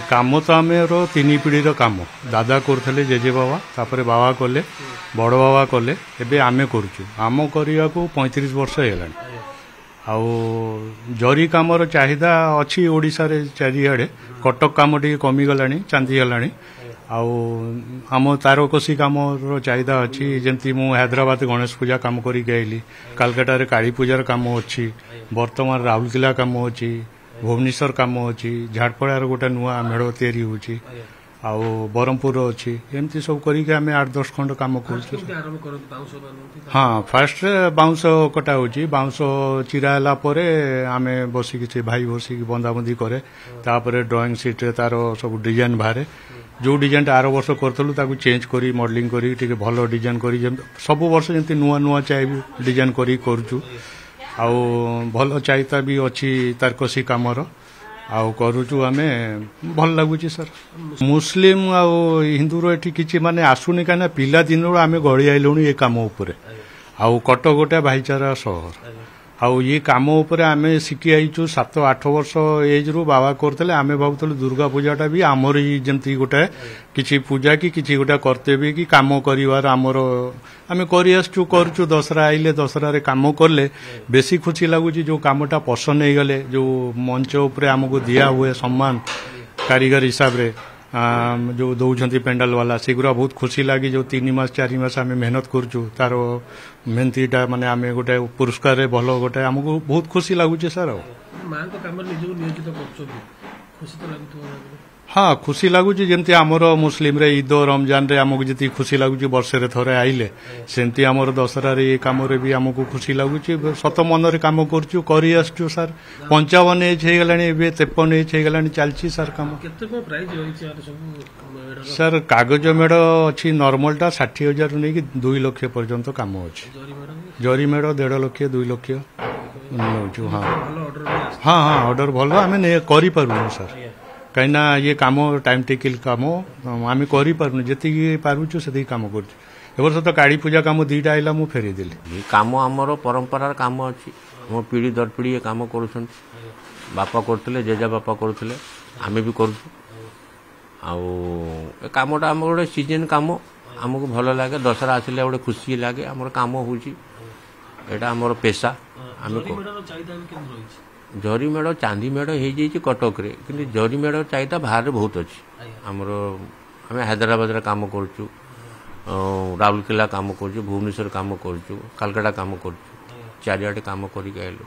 काम तो आमर तीन पीढ़ी काम दादा करते जेजे बाबा तापर बाबा कले बड़ बाबा कले एबे आमे करूँ आम करने को 35 वर्ष है आउ जरी कामर चाहिदा अच्छी ओडिशा रे चारिआडे कटक काम टी कमीगला चांदी गलानी आउ आम तारकसी काम चाहिदा अच्छी जमती मु हैदराबाद गणेश पूजा काम करके आइली कालकाटा रे काली पूजार काम अच्छी वर्तमान राउरकेला काम अच्छी भुवनेश्वर काम अच्छी झाड़पड़ार गोटे नुआ मेढ़ तैयारी होची आउ ब्रह्मपुर अच्छी एमती सब करके आम 8-10 खंड काम कर हाँ फास्ट बाउंस कटा होची बाउंस चिरा हला परे आमे बसिकी भाई बसिकी बंदाबंदी करे तापर ड्राइंग सीट तार सब डिजाइन बाहर जो डिजाइन आर वर्ष करथलु ताकू चेंज करी मॉडलिंग करी टिके भलो डिजाइन करी सब वर्ष जंती नुआ नुआ चाहे डिजाइन करी करूचु आउ भल चाहिता भी अच्छी तारकसी कामर आउ करूचु आमे भल लगुची सर मुस्लिम आउ हिंदू एठी किछि माने आसुनी काना पिला दिनरो आमे गळी आइलुनी ए काम ऊपर आउ कटक गोटे भाईचारा शहर आउ ये काम ऊपर आमे शिखी आइचु 7-8 वर्ष एज रु बाबा करतले आमे भाबुतलु दुर्गा पूजाटा भी आमर ही जेमती गोटे किछि पूजा की किछि गोटे कर्तव्य की काम करिवार आमर आमे करि आसचु करचु दसरा आइले दसरा रे काम करले बेसी खुशी लागुची जो कामटा पसंद हो गले जो मंच ऊपर हमको दिया हुए सम्मान कारीगर हिसाब रे जो दौरान पेंडाल वाला सेगुरा बहुत खुशी लगी जो 3 मास 4 मास आम मेहनत करूँ तार मेहनतीटा माने आम गोटे पुरस्कार भल गोटे आमको बहुत खुशी लगुच सर हाँ खुशी लगुच जमती आमर मुस्लिम रे ईद रमजान रे आमको जी खुशी लगुच वर्ष रे थरे आइले सेमती आमर दशहरा रे काम रे भी आमको खुशी लगुच सत मन रे काम करचु करि आसचु सर 55 एज हे गलानी एबे 53 एज हे गलानी चलची सर काम केते को प्राइस होई छै यार सब सर कागज मेढ़ अच्छी नॉर्मलटा 60,000 नहीं कि 2 लाख पर्यंत काम अच्छे जरी मेढ़ 1.5 लाख 2 लाख नौ हाँ हाँ हाँ ऑर्डर भल आम करूँ सर कहीं ये काम टाइम टेकिल काम आम करूँ जी पार्चु से काम कर तो काली पूजा काम 2टा आइला मु फेरी देली काम आमर परंपरार काम अच्छी मो पीढ़ी दर पीढ़ी ये काम कर बापा करते जेजा बापा करते आम भी कर कामटा आम गोटे सीजन काम आमको भल लगे दशहरा आसिले गोटे खुशी लगे आमर काम होची एटा आमर पेशा आम जरी मेढ़ चांदी मेढ़ हो जाइए कटक रे कि जरी मेढ़ चाहिदा बाहर बहुत अच्छी आमर आम हैदराबाद रे काम करूँ राउरकेला काम करूँ भुवनेश्वर काम करूँ कालकाटा काम करूँ चारिआडे काम करके आइलु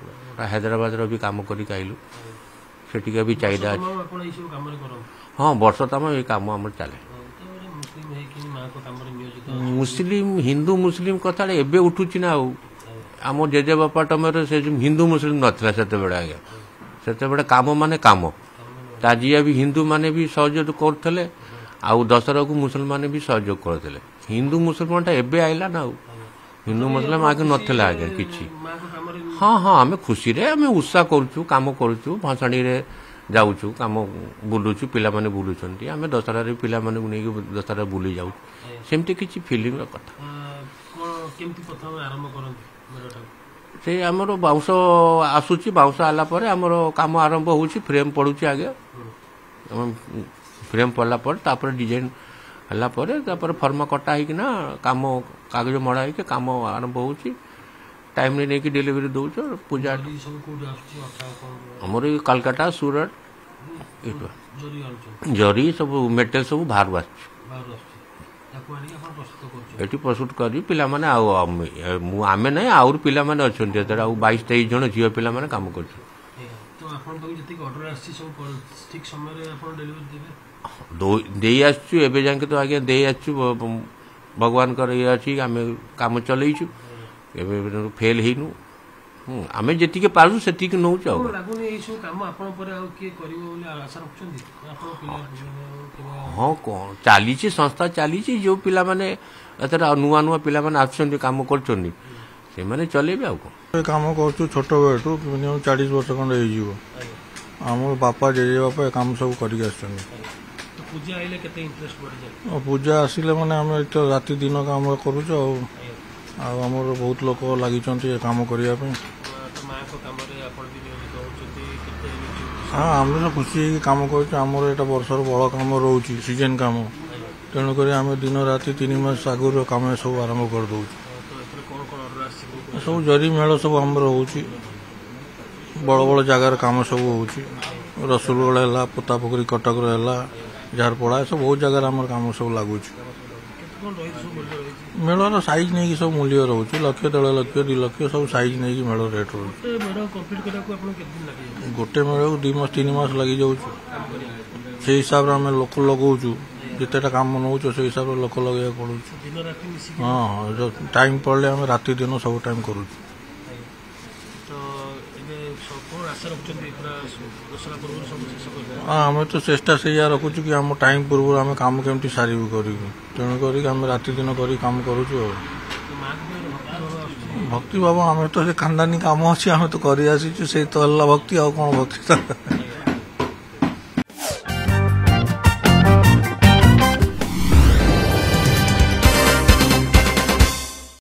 हैदराबाद भी काम करके आइलु सेटिका भी चाहिदा हाँ वर्ष तम ये काम आम चले मुस्लिम हिंदू मुस्लिम कथा एबे उठुची ना आम जेजे बापा टमेर से हिंदू मुस्लिम नथिला सेते बेडा आज्ञा सेते बेडा काम माने काम ताजिया भी हिंदू माने भी सहयोग करथले आउ दशहरा को मुसलमान भी सहयोग करथले हिंदू मुसलमान टा एबे आइला ना हिंदू मुसलमान आगे नथिला आज्ञा किछि हाँ हाँ आम खुशी रे आम उत्साह करूँ काम करूँ भसाणी रे जाऊँ काम बुलुचु पिला माने बुलुचंती आम दशहरा रे पिला माने नहीं दशहरा बुली जाऊ सेमती किछि फीलिंग कथा से आमर बाउंस आसूची बाउंस आला परे आमर काम आरंभ होची फ्रेम पड़ुची आगे फ्रेम पड़ला पर तापर डिजाइन हला परे तापर फर्मा कटा है कि ना काम कागज मड़ा है कि काम आरंभ होची टाइम रे नेकी डिलीवरी दउछ पूजा हमर कलकत्ता सूरत जरी सब मेटेरियल सब बाहर आछ एटी प्रस्तुत करी पिला माने आमे नहीं आउर पिला माने अछंती एतरा 22-23 जण झियो पिला माने काम करछ तो आपन तो जति ऑर्डर आछि सब ठीक समय रे आपन डिलीवरी देबे देई आछु एबे जाके तो आगे देई आछु भगवान कर ये अछि आमे काम चलैछु एबे फेल हिनु आमे जति के पारु सेति के नौ चाउ लागुनी ए सब काम आपन पर आ के करिवो बोले आशा रखछंती आपन पिला हाँ कौन चली संस्था चली जो पिला माने एतरा नुआ नुआ पिला माने आछंती काम करछंती से माने चलेबे आ को काम करछु छोट बेटू मिनिमम 40 वर्ष खंड हो जीवो हमर बापा जेजे बापा काम सब करि आछंती तो पूजा आइले केते इंटरेस्ट बढ़ जाय पूजा आसिले माने हम तो राति दिन काम करूछ आ हमर बहुत लोक लागि काम करिया पे तो मां को काम रे आपण भी नियमित होचती केते ହଁ ଆମେ ତ ଖୁସି ହେଇକି କାମ କରୁଛୁ। ଆମର ଏଇଟା ବର୍ଷର ବଡ଼ କାମ ରହୁଛି, ସିଜନ କାମ। ତେଣୁକରି ଆମେ ଦିନ ରାତି 3 ମାସ ଆଗରୁ କାମ ସବୁ ଆରମ୍ଭ କରିଦେଉଛୁ। ତ ଏଥିରେ କ'ଣ କ'ଣ ଅର୍ଡର ଆସିଛି? ସବୁ ଜରି ମେଳ ସବୁ ଆମର ହେଉଛି, ବଡ଼ ବଡ଼ ଜାଗାର କାମ ସବୁ ହେଉଛି। ରସୁଲଗଡ଼ ହେଲା, ପୋତାପୋଖରୀ କଟକର ହେଲା, ଝାରପଡ଼ା, ସବୁ ବହୁତ ଜାଗାରେ ଆମର କାମ ସବୁ ଲାଗୁଛି। କେତେ କ'ଣ ରହିଛି ସବୁ ମୂଲ୍ୟ ରହିଛି? ମେଳର ସାଇଜ୍ ନେଇକି ସବୁ ମୂଲ୍ୟ ରହୁଛି। 1 ଲକ୍ଷ, 1.5 ଲକ୍ଷ, 2 ଲକ୍ଷ ସବୁ ସାଇଜ୍ ନେଇକି ମେଳ ରେଟ୍ ରହୁଛି। ଗୋଟେ ମେଢ଼ କମ୍ପ୍ଲିଟ୍ କରିବାକୁ ଆପଣଙ୍କୁ କେତେ ଦିନ ଲାଗିଯାଉଛି? ଗୋଟେ ମେଳକୁ 2 ମାସ 3 ମାସ ଲାଗିଯାଉଛି। ସେଇ ହିସାବରେ ଆମେ ଲୋକ ଲଗାଉଛୁ। ଯେତେଟା କାମ ନେଉଛୁ ସେଇ ହିସାବରେ ଲୋକ ଲଗାଇବାକୁ ପଡ଼ୁଛି। ଦିନ ରାତି ମିଶିକି ହଁ, ଟାଇମ୍ ପଡ଼ିଲେ ଆମେ ରାତି ଦିନ ସବୁ ଟାଇମ୍ କରୁଛୁ। ତ ଏବେ କ'ଣ ଆଶା ରଖୁଛନ୍ତି? ପୁରା ଦଶହରା ପୂର୍ବରୁ ସବୁ ଶେଷ କରିବେ? ହଁ, ଆମେ ତ ଚେଷ୍ଟା ସେଇଆ ରଖୁଛୁ କି ଆମ ଟାଇମ୍ ପୂର୍ବରୁ ଆମେ କାମ କେମିତି ସାରିବୁ କରିକି। ତେଣୁ କରିକି ଆମେ ରାତି ଦିନ କରିକି କାମ କରୁଛୁ ଆଉ। ମାଆଙ୍କ ଦେହରେ ଭକ୍ତିଭାବ ଆସୁଛି? ଭକ୍ତି ଭାବ ଆମେ ତ ସେ ଖାନଦାନୀ କାମ ଅଛି, ଆମେ ତ କରି ଆସିଛୁ। ସେଇ ତ ହେଲା ଭକ୍ତି, ଆଉ କ'ଣ ଭକ୍ତି।